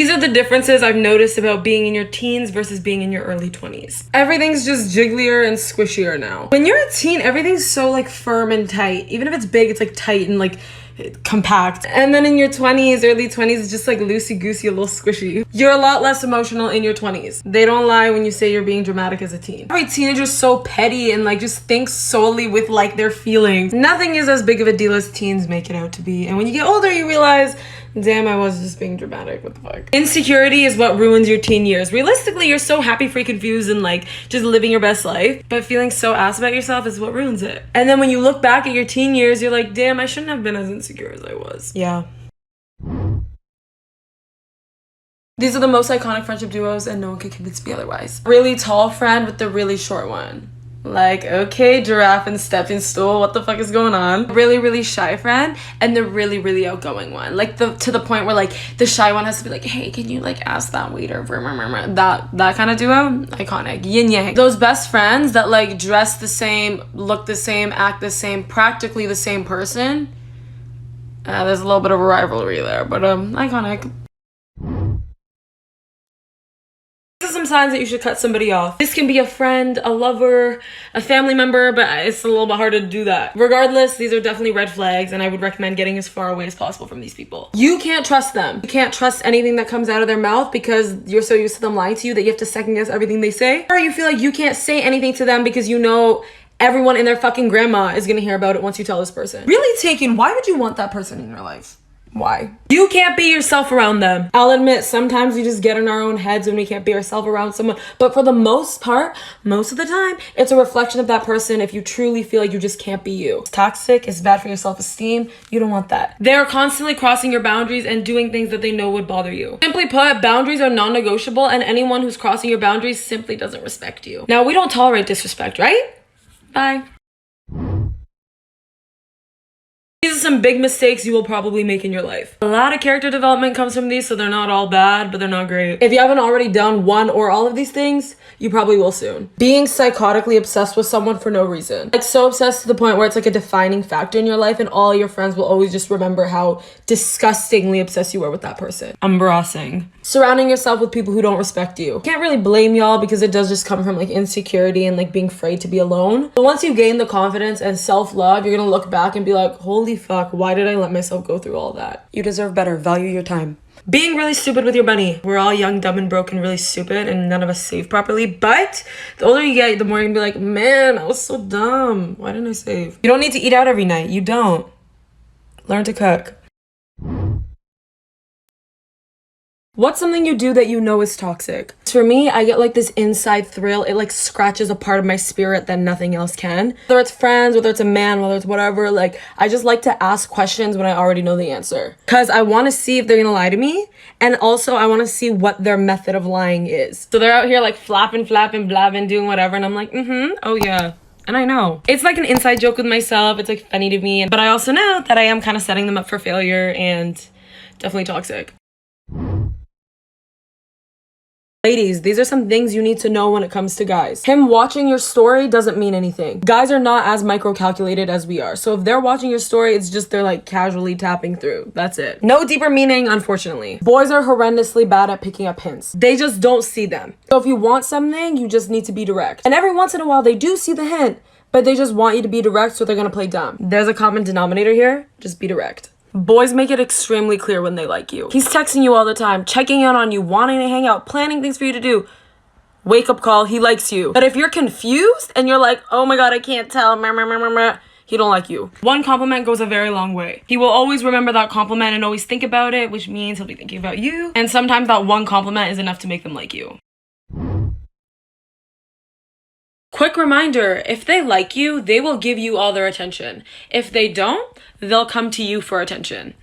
These are the differences I've noticed about being in your teens versus being in your early 20s. Everything's just jigglier and squishier now. When you're a teen, everything's so like firm and tight. Even if it's big, it's like tight and like compact. And then in your 20s, early 20s, it's just like loosey-goosey, a little squishy. You're a lot less emotional in your 20s. They don't lie when you say you're being dramatic as a teen. Every teenager's so petty and like just thinks solely with like their feelings. Nothing is as big of a deal as teens make it out to be. And when you get older, you realize, damn, I was just being dramatic. What the fuck? Insecurity is what ruins your teen years. Realistically, you're so happy, free, confused, and like just living your best life. But feeling so ass about yourself is what ruins it. And then when you look back at your teen years, you're like, damn, I shouldn't have been as insecure as I was. Yeah. These are the most iconic friendship duos, and no one can convince me otherwise. Really tall friend with the really short one. Like, okay, giraffe and stepping stool, what the fuck is going on? Really, really shy friend and the really, really outgoing one. Like to the point where like the shy one has to be like, hey, can you like ask that waiter? That kind of duo, iconic. Yin yang. Those best friends that like dress the same, look the same, act the same, practically the same person. There's a little bit of a rivalry there, but iconic. Some signs that you should cut somebody off. This can be a friend, a lover, a family member, but it's a little bit harder to do that. Regardless, these are definitely red flags, and I would recommend getting as far away as possible from these people. You can't trust them. You can't trust anything that comes out of their mouth because you're so used to them lying to you that you have to second guess everything they say. Or you feel like you can't say anything to them because you know everyone and their fucking grandma is gonna hear about it once you tell this person. Really taken, why would you want that person in your life? Why? You can't be yourself around them. I'll admit, sometimes we just get in our own heads when we can't be ourselves around someone. But for the most part, most of the time, it's a reflection of that person if you truly feel like you just can't be you. It's toxic, it's bad for your self-esteem. You don't want that. They're constantly crossing your boundaries and doing things that they know would bother you. Simply put, boundaries are non-negotiable, and anyone who's crossing your boundaries simply doesn't respect you. Now, we don't tolerate disrespect, right? Bye. These are some big mistakes you will probably make in your life. A lot of character development comes from these, so they're not all bad, but they're not great. If you haven't already done one or all of these things, you probably will soon. Being psychotically obsessed with someone for no reason. Like so obsessed to the point where it's like a defining factor in your life, and all your friends will always just remember how disgustingly obsessed you were with that person. Embarrassing. Surrounding yourself with people who don't respect you. Can't really blame y'all because it does just come from like insecurity and like being afraid to be alone. But once you gain the confidence and self-love, you're gonna look back and be like, holy fuck, why did I let myself go through all that? You deserve better. Value your time. Being really stupid with your money. We're all young, dumb, and broke and really stupid, and none of us save properly. But the older you get, the more you're gonna be like, man, I was so dumb. Why didn't I save? You don't need to eat out every night. You don't. Learn to cook. What's something you do that you know is toxic? For me, I get like this inside thrill. It like scratches a part of my spirit that nothing else can. Whether it's friends, whether it's a man, whether it's whatever, like I just like to ask questions when I already know the answer. Cause I wanna see if they're gonna lie to me. And also I wanna see what their method of lying is. So they're out here like flapping, blabbing, doing whatever. And I'm like, oh yeah. And I know. It's like an inside joke with myself. It's like funny to me. But I also know that I am kind of setting them up for failure and definitely toxic. Ladies, these are some things you need to know when it comes to guys. Him watching your story doesn't mean anything. Guys are not as micro-calculated as we are. So if they're watching your story, it's just they're like casually tapping through. That's it. No deeper meaning, unfortunately. Boys are horrendously bad at picking up hints. They just don't see them. So if you want something, you just need to be direct. And every once in a while, they do see the hint, but they just want you to be direct, so they're gonna play dumb. There's a common denominator here. Just be direct. Boys make it extremely clear when they like you. He's texting you all the time, checking in on you, wanting to hang out, planning things for you to do. Wake up call, he likes you. But if you're confused and you're like, oh my god, I can't tell, he don't like you. One compliment goes a very long way. He will always remember that compliment and always think about it, which means he'll be thinking about you. And sometimes that one compliment is enough to make them like you. Quick reminder, if they like you, they will give you all their attention. If they don't, they'll come to you for attention.